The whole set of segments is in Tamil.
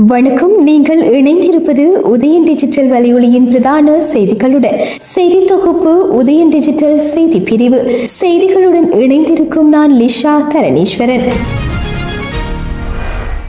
வணக்கம். நீங்கள் இணைந்திருப்பது உதயன் டிஜிட்டல் வலையொலியின் பிரதான செய்திகளுடன். செய்தி தொகுப்பு உதயன் டிஜிட்டல் செய்தி பிரிவு. செய்திகளுடன் இணைந்திருக்கும் நான் லிஷா தரணீஸ்வரன்.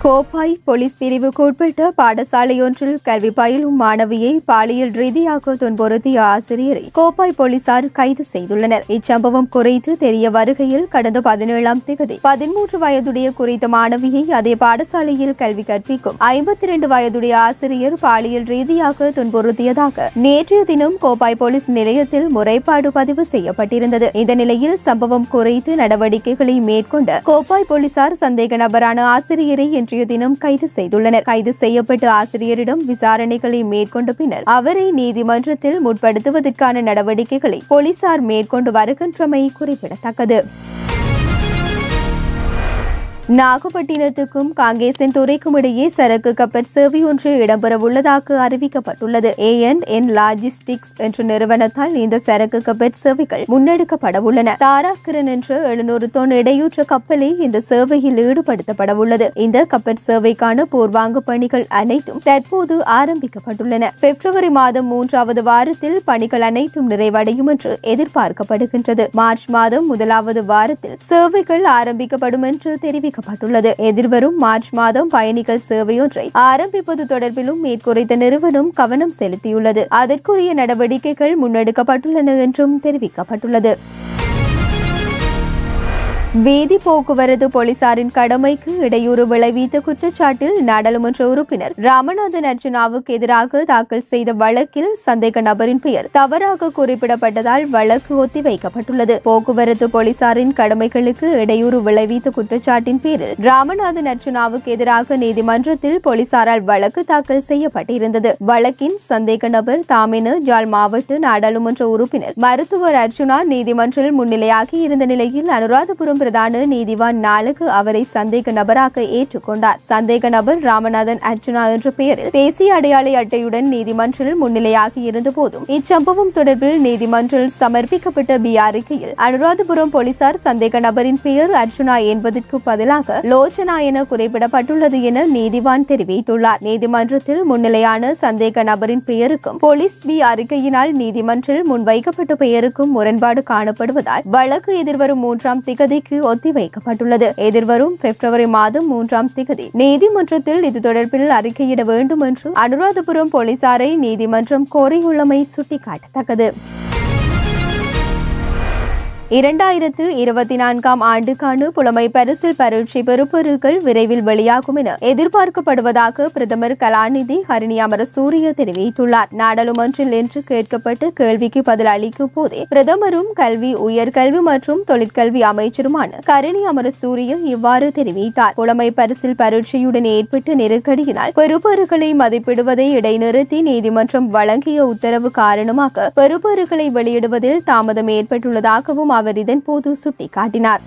கோப்பாய் போலீஸ் பிரிவுக்கு உட்பட்ட பாடசாலையொன்றில் கல்வி பயிலும் மாணவியை பாலியல் ரீதியாக துன்புறுத்திய ஆசிரியரை கோப்பாய் போலீசார் கைது செய்துள்ளனர். இச்சம்பவம் குறித்து தெரிய வருகையில் கடந்த 17ஆம் தேதி 13 வயதுடைய குறித்த மாணவியை அதே பாடசாலையில் கல்வி கற்பிக்கும் 52 வயதுடைய ஆசிரியர் பாலியல் ரீதியாக துன்புறுத்தியதாக நேற்றைய தினம் கோப்பாய் போலீஸ் நிலையத்தில் முறைப்பாடு பதிவு செய்யப்பட்டிருந்தது. இந்த நிலையில் சம்பவம் குறித்து நடவடிக்கைகளை மேற்கொண்ட கோப்பாய் போலீசார் சந்தேக நபரான ஆசிரியரை தினம் கைது செய்துள்ளனர். கைது செய்யப்பட்ட ஆசிரியரிடம் விசாரணைகளை மேற்கொண்ட பின்னர் அவரை நீதிமன்றத்தில் முற்படுத்துவதற்கான நடவடிக்கைகளை போலீசார் மேற்கொண்டு வருகின்றமை குறிப்பிடத்தக்கது. நாகப்பட்டினத்துக்கும் காங்கேசன் துறைக்கும் இடையே சரக்கு கப்பல் சேவை ஒன்று இடம்பெறவுள்ளதாக அறிவிக்கப்பட்டுள்ளது. ANN லாஜிஸ்டிக்ஸ் என்ற நிறுவனத்தால் இந்த சரக்கு கப்பல் சேவைகள் முன்னெடுக்கப்படவுள்ளன. தாராக்கிரன் என்ற 700 தொன் எடையூற்ற கப்பலே இந்த சேவையில் ஈடுபடுத்தப்பட உள்ளது. இந்த கப்பல் சேவைக்கான பூர்வாங்க பணிகள் அனைத்தும் தற்போது ஆரம்பிக்கப்பட்டுள்ளன. பிப்ரவரி மாதம் 3வது வாரத்தில் பணிகள் அனைத்தும் நிறைவடையும் என்று எதிர்பார்க்கப்படுகின்றது. மார்ச் மாதம் 1வது வாரத்தில் சேவைகள் ஆரம்பிக்கப்படும் என்று தெரிவிக்கப்பட்டுள்ளது. எதிர்வரும் மார்ச் மாதம் பயணிகள் சேவையொன்றை ஆரம்பிப்பது தொடர்பிலும் மேற்குறித்த நிறுவனம் கவனம் செலுத்தியுள்ளது. அதற்குரிய நடவடிக்கைகள் முன்னெடுக்கப்பட்டுள்ளன என்றும் தெரிவிக்கப்பட்டுள்ளது. வீதி போக்குவரத்து போலீசாரின் கடமைக்கு இடையூறு விளைவித்த குற்றச்சாட்டில் நாடாளுமன்ற உறுப்பினர் ராமநாதன் அர்ஜுனாவுக்கு எதிராக தாக்கல் செய்த வழக்கில் சந்தேக நபரின் பெயர் தவறாக குறிப்பிடப்பட்டதால் வழக்கு ஒத்திவைக்கப்பட்டுள்ளது. போக்குவரத்து போலீசாரின் கடமைகளுக்கு இடையூறு விளைவித்த குற்றச்சாட்டின் பேரில் ராமநாதன் அர்ஜுனாவுக்கு எதிராக நீதிமன்றத்தில் போலீசாரால் வழக்கு தாக்கல் செய்யப்பட்டிருந்தது. வழக்கின் சந்தேக நபர் தாமென ஜாழ் மாவட்ட நாடாளுமன்ற உறுப்பினர் மருத்துவர் அர்ஜுனா நீதிமன்றில் முன்னிலையாகி இருந்த நிலையில் அனுராதபுரம் பிரதான நீதிவான் நாளுக்கு அவரை சந்தேக நபராக ஏற்றுக்கொண்டார். சந்தேக நபர் ராமநாதன் அர்ஜுனா என்ற பெயரில் தேசிய அடையாள அட்டையுடன் நீதிமன்றில் முன்னிலையாகி இருந்த போதும் இச்சம்பவம் தொடர்பில் நீதிமன்றில் சமர்ப்பிக்கப்பட்ட அறிக்கையில் அனுராதபுரம் போலீசார் சந்தேக நபரின் பெயர் அர்ஜுனா என்பதற்கு பதிலாக லோச்சனா என குறிப்பிடப்பட்டுள்ளது என நீதிவான் தெரிவித்துள்ளார். நீதிமன்றத்தில் முன்னிலையான சந்தேக நபரின் பெயருக்கும் போலீஸ் அறிக்கையினால் நீதிமன்றில் முன்வைக்கப்பட்ட பெயருக்கும் முரண்பாடு காணப்படுவதால் வழக்கு எதிர்வரும் 3ஆம் தேதிக்கு ஒத்திவைக்கப்பட்டுள்ளது. எதிர்வரும் பிப்ரவரி மாதம் 3ஆம் தேதி நீதிமன்றத்தில் இது தொடர்பில் அறிக்கையிட வேண்டும் என்று அனுராதபுரம் போலீசாரை நீதிமன்றம் கோரியுள்ளமை சுட்டிக்காட்டத்தக்கது. 2024ஆம் ஆண்டுக்கான புலமை பரிசில் பரீட்சை பெறுபவர்கள் விரைவில் வெளியாகும் என எதிர்பார்க்கப்படுவதாக பிரதமர் கலாநிதி ஹரிணி அமரசூரிய தெரிவித்துள்ளார். நாடாளுமன்றில் இன்று கேட்கப்பட்ட கேள்விக்கு பதில் அளிக்கும் போதே பிரதமரும் கல்வி உயர்கல்வி மற்றும் தொழிற்கல்வி அமைச்சருமான ஹரிணி அமரசூரிய இவ்வாறு தெரிவித்தார். புலமை பரிசில் பரீட்சையுடன் ஏற்பட்ட நெருக்கடியினால் பெறுபவர்களை மதிப்பிடுவதை இடைநிறுத்தி நீதிமன்றம் வழங்கிய உத்தரவு காரணமாக பெறுபவர்களை வெளியிடுவதில் தாமதம் ஏற்பட்டுள்ளதாகவும் அவர் இதன்போது சுட்டிக்காட்டினார்.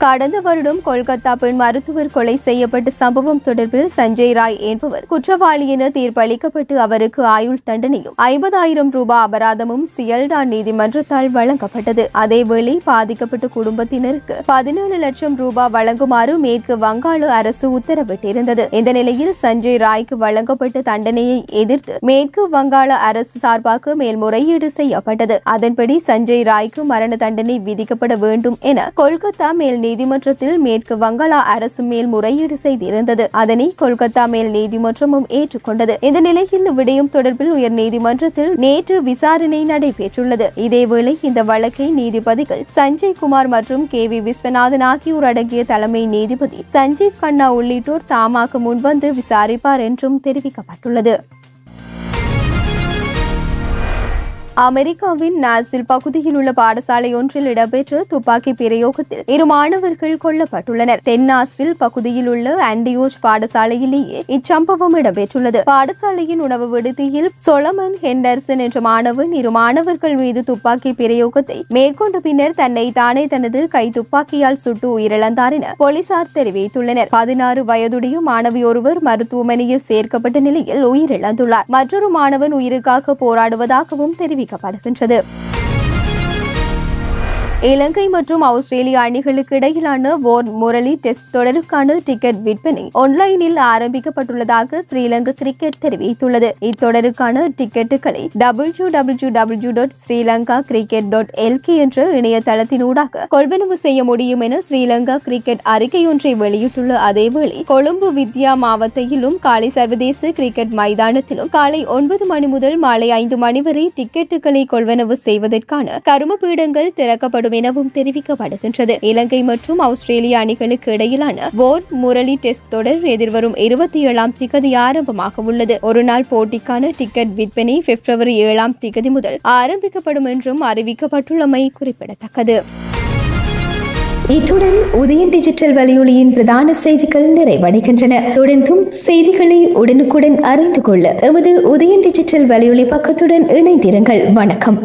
கடந்த வருடம் கொல்கத்தா பெண் மருத்துவர் கொலை செய்யப்பட்ட சம்பவம் தொடர்பில் சஞ்சய் ராய் என்பவர் குற்றவாளி என தீர்ப்பளிக்கப்பட்டு அவருக்கு ஆயுள் தண்டனையும் 50,000 ரூபாய் அபராதமும் சியல்டா நீதிமன்றத்தால் வழங்கப்பட்டது. அதேவேளை பாதிக்கப்பட்ட குடும்பத்தினருக்கு 17 லட்சம் ரூபாய் வழங்குமாறு மேற்கு வங்காள அரசு உத்தரவிட்டிருந்தது. இந்த நிலையில் சஞ்சய் ராய்க்கு வழங்கப்பட்ட தண்டனையை எதிர்த்து மேற்கு வங்காள அரசு சார்பாக மேல்முறையீடு செய்யப்பட்டது. அதன்படி சஞ்சய் ராய்க்கு மரண தண்டனை விதிக்கப்பட வேண்டும் என கொல்கத்தா மேல் நீதிமன்றத்தில் மேற்கு வங்காள அரசு மேல் முறையீடு செய்திருந்தது. அதனை கொல்கத்தா மேல் நீதிமன்றமும் ஏற்றுக்கொண்டது. இந்த நிலையில் விடயம் தொடர்பில் உயர் நீதிமன்றத்தில் நேற்று விசாரணை நடைபெற்றுள்ளது. இதேவேளை இந்த வழக்கை நீதிபதிகள் சஞ்சய் குமார் மற்றும் KV விஸ்வநாதன் ஆகியோர் அடங்கிய தலைமை நீதிபதி சஞ்சீவ் கண்ணா உள்ளிட்டோர் தாமாக முன்வந்து விசாரிப்பார் என்றும் தெரிவிக்கப்பட்டுள்ளது. அமெரிக்காவின் நாஸ்வில் பகுதியில் உள்ள பாடசாலை ஒன்றில் இடம்பெற்ற துப்பாக்கி பிரயோகத்தில் 2 மாணவர்கள் கொல்லப்பட்டுள்ளனர். தென் நாஸ்வில் பகுதியில் உள்ள ஆண்டியோஜ் பாடசாலையிலேயே இச்சம்பவம் இடம்பெற்றுள்ளது. பாடசாலையின் உணவு விடுதியில் சொலமன் ஹெண்டர்சன் என்ற மாணவன் 2 மாணவர்கள் மீது துப்பாக்கி பிரயோகத்தை மேற்கொண்ட பின்னர் தன்னை தானே தனது கை துப்பாக்கியால் சுட்டு உயிரிழந்தார் என போலீசார் தெரிவித்துள்ளனர். 16 வயதுடைய மாணவி ஒருவர் மருத்துவமனையில் சேர்க்கப்பட்ட நிலையில் உயிரிழந்துள்ளார். மற்றொரு மாணவன் உயிருக்காக போராடுவதாகவும் தெரிவித்தார். இலங்கை மற்றும் ஆஸ்திரேலிய அணிகளுக்கு இடையிலான வார்ன் முரளி டெஸ்ட் தொடருக்கான டிக்கெட் விற்பனை ஆன்லைனில் ஆரம்பிக்கப்பட்டுள்ளதாக ஸ்ரீலங்கா கிரிக்கெட் தெரிவித்துள்ளது. இத்தொடருக்கான டிக்கெட்டுகளை www.srilankacricket.lk என்ற இணையதளத்தினூடாக கொள்வனவு செய்ய முடியும் என ஸ்ரீலங்கா கிரிக்கெட் அறிக்கையொன்றை வெளியிட்டுள்ள அதேவேளை கொழும்பு வித்யா மாவட்டத்திலும் காலை சர்வதேச கிரிக்கெட் மைதானத்திலும் காலை 9 மணி முதல் மாலை 5 மணி வரை டிக்கெட்டுகளை கொள்வனவு செய்வதற்கான கருமபீடங்கள் திறக்கப்படும் எனவும் தெரிவிக்கப்படுகின்றது. இலங்கை மற்றும் ஆஸ்திரேலிய அணிகளுக்கு இடையிலான வார்ன் முரளி டெஸ்ட் தொடர் எதிர்வரும் 27ஆம் திகதி ஆரம்பமாக உள்ளது. ஒருநாள் போட்டிக்கான டிக்கெட் விற்பனை பிப்ரவரி 7ஆம் திகதி முதல் ஆரம்பிக்கப்படும் என்றும் அறிவிக்கப்பட்டுள்ளமை குறிப்பிடத்தக்கது. இத்துடன் உதயன் டிஜிட்டல் வலையொலியின் பிரதான செய்திகள் நிறைவடைகின்றன. தொடர்ந்தும் செய்திகளை உடனுக்குடன் அறிந்து கொள்ள எமது உதயன் டிஜிட்டல் வலையொலி பக்கத்துடன் இணைந்திருங்கள். வணக்கம்.